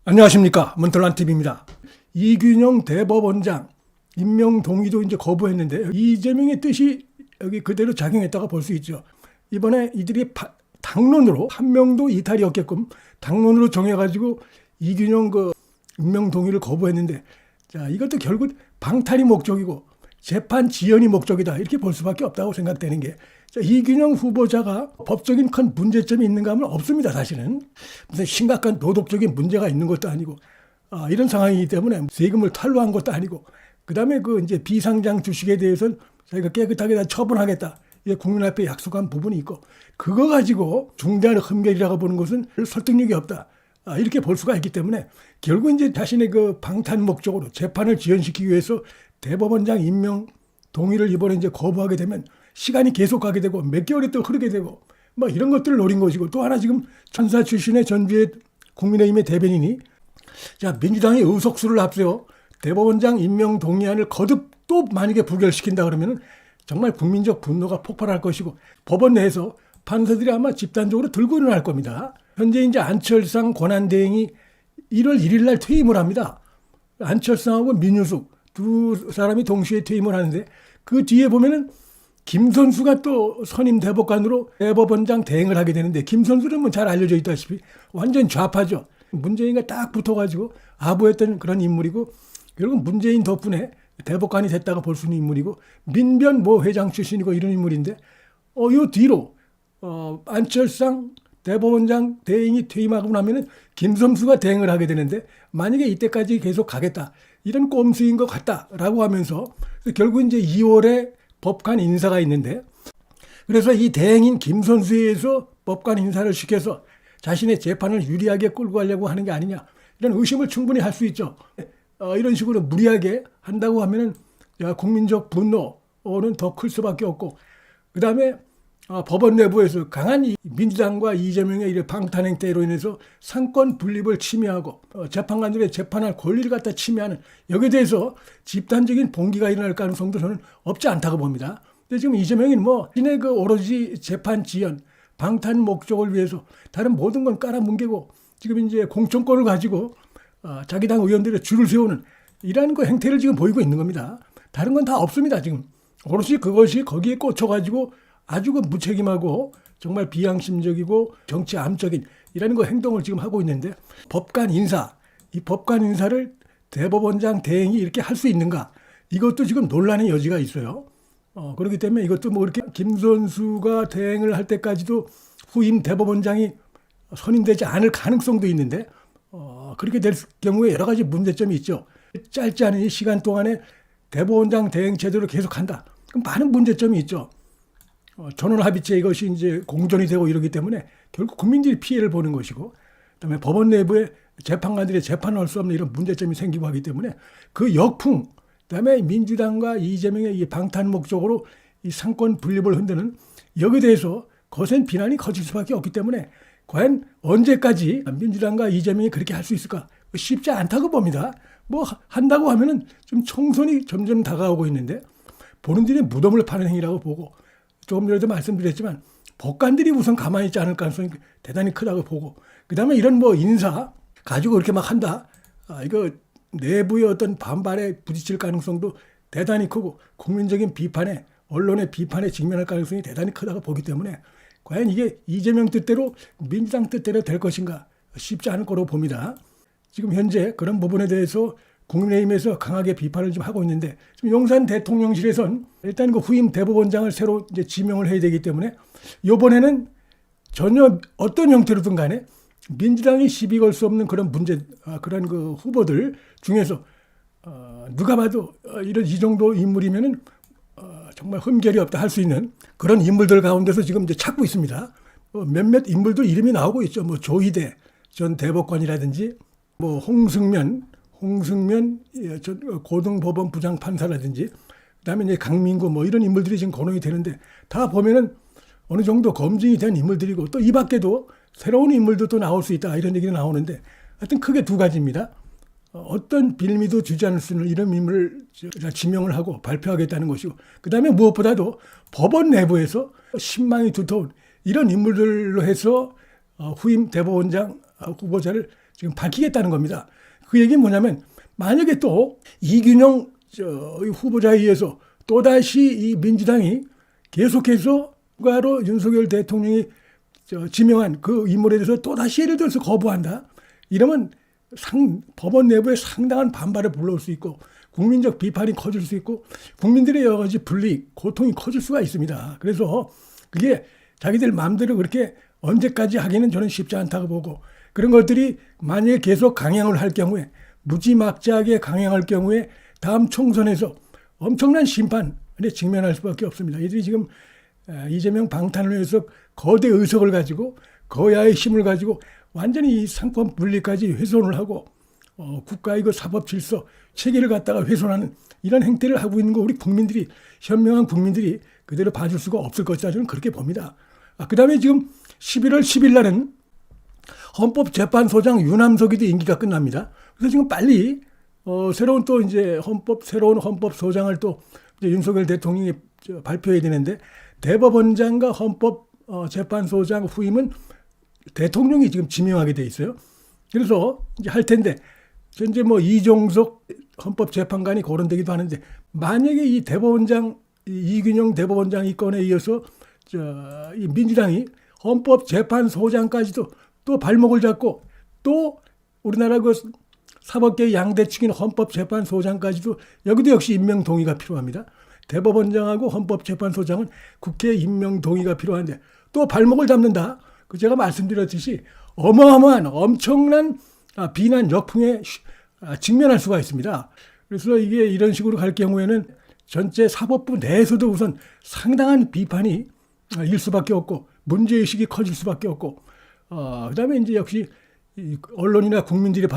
안녕하십니까, 문틀란TV입니다. 이균영 대법원장 임명 동의도 이제 거부했는데 이재명의 뜻이 여기 그대로 작용했다가 볼 수 있죠. 이번에 이들이 당론으로 한 명도 이탈이 없게끔 당론으로 정해가지고 이균영 그 임명 동의를 거부했는데, 자, 이것도 결국 방탄이 목적이고 재판 지연이 목적이다, 이렇게 볼 수밖에 없다고 생각되는 게, 자, 이균영 후보자가 법적인 큰 문제점이 있는가 하면 없습니다. 사실은 무슨 심각한 도덕적인 문제가 있는 것도 아니고, 이런 상황이기 때문에 세금을 탈루한 것도 아니고, 그다음에 그 이제 비상장 주식에 대해서는 자기가 깨끗하게 다 처분하겠다, 이게 국민 앞에 약속한 부분이 있고, 그거 가지고 중대한 흠결이라고 보는 것은 설득력이 없다, 이렇게 볼 수가 있기 때문에 결국 이제 자신의 그 방탄 목적으로 재판을 지연시키기 위해서 대법원장 임명 동의를 이번에 이제 거부하게 되면 시간이 계속 가게 되고 몇 개월이 또 흐르게 되고 뭐 이런 것들을 노린 것이고, 또 하나 지금 천사 출신의 전주의 국민의힘의 대변인이, 자, 민주당이 의석수를 앞세워 대법원장 임명 동의안을 거듭 또 만약에 부결시킨다 그러면 정말 국민적 분노가 폭발할 것이고, 법원 내에서 판사들이 아마 집단적으로 들고 일어날 겁니다. 현재 이제 안철상 권한대행이 1월 1일 날 퇴임을 합니다. 안철상하고 민유숙 두 사람이 동시에 퇴임을 하는데, 그 뒤에 보면은 김선수가 또 선임 대법관으로 대법원장 대행을 하게 되는데, 김선수는 뭐 잘 알려져 있다시피 완전 좌파죠. 문재인과 딱 붙어가지고 아부했던 그런 인물이고, 결국 문재인 덕분에 대법관이 됐다가 볼 수 있는 인물이고, 민변 모 회장 출신이고 이런 인물인데, 요 뒤로 안철상 대법원장 대행이 퇴임하고 나면은 김선수가 대행을 하게 되는데, 만약에 이때까지 계속 가겠다, 이런 꼼수인 것 같다라고 하면서 결국 이제 2월에 법관 인사가 있는데, 그래서 이 대행인 김선수에 의해서 법관 인사를 시켜서 자신의 재판을 유리하게 끌고 가려고 하는 게 아니냐, 이런 의심을 충분히 할 수 있죠. 이런 식으로 무리하게 한다고 하면은 국민적 분노는 더 클 수밖에 없고, 그 다음에 법원 내부에서 강한 민주당과 이재명의 이런 방탄 행태로 인해서 상권 분립을 침해하고 재판관들의 재판할 권리를 갖다 침해하는, 여기에 대해서 집단적인 봉기가 일어날 가능성도 저는 없지 않다고 봅니다. 근데 지금 이재명이 뭐 이내 그 오로지 재판 지연, 방탄 목적을 위해서 다른 모든 건 깔아뭉개고 지금 이제 공천권을 가지고 자기 당 의원들의 줄을 세우는 이러한 그 행태를 지금 보이고 있는 겁니다. 다른 건 다 없습니다. 지금 오롯이 그것이 거기에 꽂혀가지고 아주 그 무책임하고 정말 비양심적이고 정치 암적인 이라는 거 행동을 지금 하고 있는데, 법관 인사, 이 법관 인사를 대법원장 대행이 이렇게 할 수 있는가, 이것도 지금 논란의 여지가 있어요. 그렇기 때문에 이것도 뭐 이렇게 김선수가 대행을 할 때까지도 후임 대법원장이 선임되지 않을 가능성도 있는데, 그렇게 될 경우에 여러 가지 문제점이 있죠. 짧지 않은 이 시간 동안에 대법원장 대행 제도를 계속한다, 그럼 많은 문제점이 있죠. 전원합의체 이것이 이제 공존이 되고 이러기 때문에 결국 국민들이 피해를 보는 것이고, 그다음에 법원 내부에 재판관들이 재판을 할 수 없는 이런 문제점이 생기고 하기 때문에 그 역풍, 그다음에 민주당과 이재명의 이 방탄 목적으로 이 상권 분립을 흔드는, 여기에 대해서 거센 비난이 커질 수밖에 없기 때문에 과연 언제까지 민주당과 이재명이 그렇게 할 수 있을까? 쉽지 않다고 봅니다. 뭐 한다고 하면은 좀 총선이 점점 다가오고 있는데, 본인들이 무덤을 파는 행위라고 보고, 조금 전에도 말씀드렸지만 법관들이 우선 가만히 있지 않을 가능성이 대단히 크다고 보고, 그 다음에 이런 뭐 인사 가지고 그렇게 막 한다, 이거 내부의 어떤 반발에 부딪힐 가능성도 대단히 크고, 국민적인 비판에, 언론의 비판에 직면할 가능성이 대단히 크다고 보기 때문에 과연 이게 이재명 뜻대로 민주당 뜻대로 될 것인가, 쉽지 않을 거로 봅니다. 지금 현재 그런 부분에 대해서 국민의힘에서 강하게 비판을 좀 하고 있는데, 지금 용산 대통령실에선 일단 그 후임 대법원장을 새로 이제 지명을 해야 되기 때문에 이번에는 전혀 어떤 형태로든 간에 민주당이 시비 걸 수 없는 그런 문제, 그런 그 후보들 중에서 누가 봐도 이 정도 인물이면은 정말 흠결이 없다 할 수 있는 그런 인물들 가운데서 지금 이제 찾고 있습니다. 몇몇 인물들 이름이 나오고 있죠. 뭐 조희대 전 대법관이라든지, 뭐 홍승면 전 고등법원 부장판사라든지, 그다음에 이제 강민구 뭐 이런 인물들이 지금 거론이 되는데, 다 보면은 어느 정도 검증이 된 인물들이고, 또 이 밖에도 새로운 인물도 또 나올 수 있다, 이런 얘기가 나오는데, 하여튼 크게 두 가지입니다. 어떤 빌미도 주지 않을 수 있는 이런 인물을 지명을 하고 발표하겠다는 것이고, 그다음에 무엇보다도 법원 내부에서 신망이 두터운 이런 인물들로 해서 후임 대법원장 후보자를 지금 밝히겠다는 겁니다. 그 얘기는 뭐냐면 만약에 또 이균영 후보자에 의해서 또다시 이 민주당이 계속해서 추가로 윤석열 대통령이 지명한 그 인물에 대해서 또다시 예를 들어서 거부한다. 이러면 법원 내부에 상당한 반발을 불러올 수 있고 국민적 비판이 커질 수 있고 국민들의 여러 가지 불이익, 고통이 커질 수가 있습니다. 그래서 그게 자기들 마음대로 그렇게 언제까지 하기는 저는 쉽지 않다고 보고 그런 것들이 만약에 계속 강행을 할 경우에 무지막지하게 강행할 경우에 다음 총선에서 엄청난 심판에 직면할 수밖에 없습니다. 이들이 지금 이재명 방탄을 위해서 거대 의석을 가지고 거야의 힘을 가지고 완전히 이 상권 분리까지 훼손을 하고 국가의 그 사법 질서 체계를 갖다가 훼손하는 이런 행태를 하고 있는 거 우리 국민들이 현명한 국민들이 그대로 봐줄 수가 없을 것이다 저는 그렇게 봅니다. 그다음에 지금 11월 10일 날은 헌법재판소장 유남석이도 임기가 끝납니다. 그래서 지금 빨리 새로운 또 이제 새로운 헌법소장을 또 이제 윤석열 대통령이 발표해야 되는데 대법원장과 헌법재판소장 후임은 대통령이 지금 지명하게 돼 있어요. 그래서 이제 할 텐데 현재 뭐 이종석 헌법재판관이 거론되기도 하는데 만약에 이 이균영 대법원장 이 건에 이어서 이 민주당이 헌법재판소장까지도 또 발목을 잡고 또 우리나라 그 사법계의 양대축인 헌법재판소장까지도 여기도 역시 임명 동의가 필요합니다. 대법원장하고 헌법재판소장은 국회 임명 동의가 필요한데 또 발목을 잡는다. 제가 말씀드렸듯이 어마어마한 엄청난 비난 역풍에 직면할 수가 있습니다. 그래서 이게 이런 식으로 갈 경우에는 전체 사법부 내에서도 우선 상당한 비판이 일 수밖에 없고 문제의식이 커질 수밖에 없고 그다음에 이제 역시 언론이나 국민들이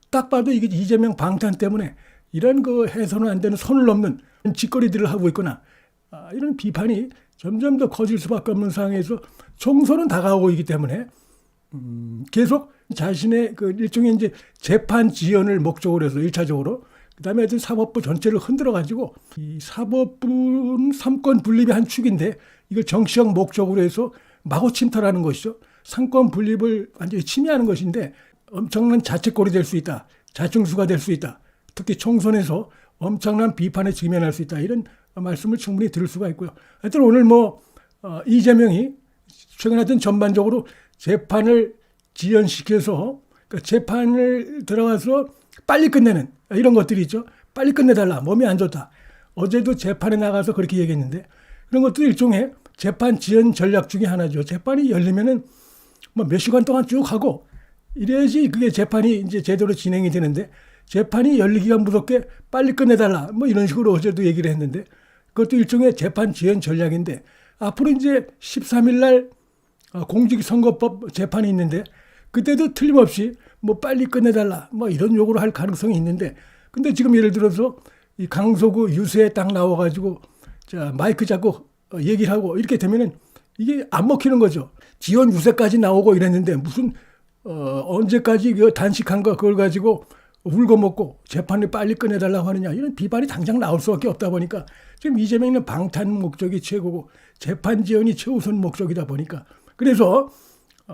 딱 봐도 이게 이재명 방탄 때문에 이런 그 해서는 안 되는 선을 넘는 짓거리들을 하고 있거나 이런 비판이 점점 더 커질 수밖에 없는 상황에서 총선은 다가오고 있기 때문에 계속 자신의 그 일종의 이제 재판 지연을 목적으로 해서 1차적으로 그다음에 하여튼 사법부 전체를 흔들어 가지고 이 사법부는 삼권 분립의 한 축인데 이걸 정치적 목적으로 해서 마구 침탈하는 것이죠. 삼권 분립을 완전히 침해하는 것인데 엄청난 자책골이 될 수 있다. 자충수가 될 수 있다. 특히 총선에서 엄청난 비판에 직면할 수 있다. 이런 말씀을 충분히 들을 수가 있고요. 하여튼 오늘 이재명이 최근에 하여튼 전반적으로 재판을 지연시켜서 그러니까 재판을 들어가서 빨리 끝내는 이런 것들이 있죠. 빨리 끝내달라. 몸이 안 좋다. 어제도 재판에 나가서 그렇게 얘기했는데 그런 것도 일종의 재판 지연 전략 중에 하나죠. 재판이 열리면은 몇 시간 동안 쭉 하고 이래야지 그게 재판이 이제 제대로 진행이 되는데 재판이 열리기가 무섭게 빨리 끝내달라. 이런 식으로 어제도 얘기를 했는데 그것도 일종의 재판 지연 전략인데 앞으로 이제 13일 날 공직선거법 재판이 있는데 그때도 틀림없이 빨리 끝내달라. 이런 요구를 할 가능성이 있는데 근데 지금 예를 들어서 이 강서구 유세에 딱 나와가지고 마이크 잡고 얘기를 하고 이렇게 되면은 이게 안 먹히는 거죠. 지원 유세까지 나오고 이랬는데 무슨 언제까지 단식한 거 그걸 가지고 울고 먹고 재판을 빨리 끝내달라고 하느냐 이런 비판이 당장 나올 수밖에 없다 보니까 지금 이재명은 방탄 목적이 최고고 재판 지연이 최우선 목적이다 보니까 그래서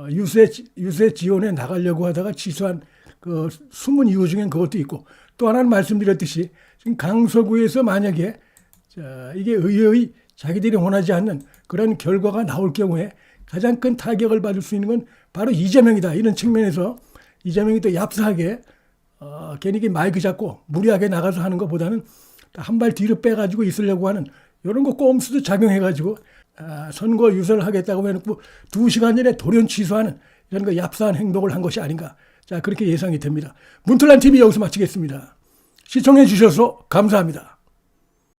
유세 지원에 나가려고 하다가 취소한 그 숨은 이유 중엔 그것도 있고 또 하나는 말씀드렸듯이 지금 강서구에서 만약에 이게 의회의 자기들이 원하지 않는 그런 결과가 나올 경우에 가장 큰 타격을 받을 수 있는 건 바로 이재명이다. 이런 측면에서 이재명이 또 얍사하게 괜히 마이크 잡고 무리하게 나가서 하는 것보다는 한 발 뒤로 빼가지고 있으려고 하는 이런 거 꼼수도 작용해가지고 선거 유세를 하겠다고 해놓고 2시간 전에 돌연 취소하는 이런 거 얍사한 행동을 한 것이 아닌가. 그렇게 예상이 됩니다. 문틀란 TV 여기서 마치겠습니다. 시청해 주셔서 감사합니다.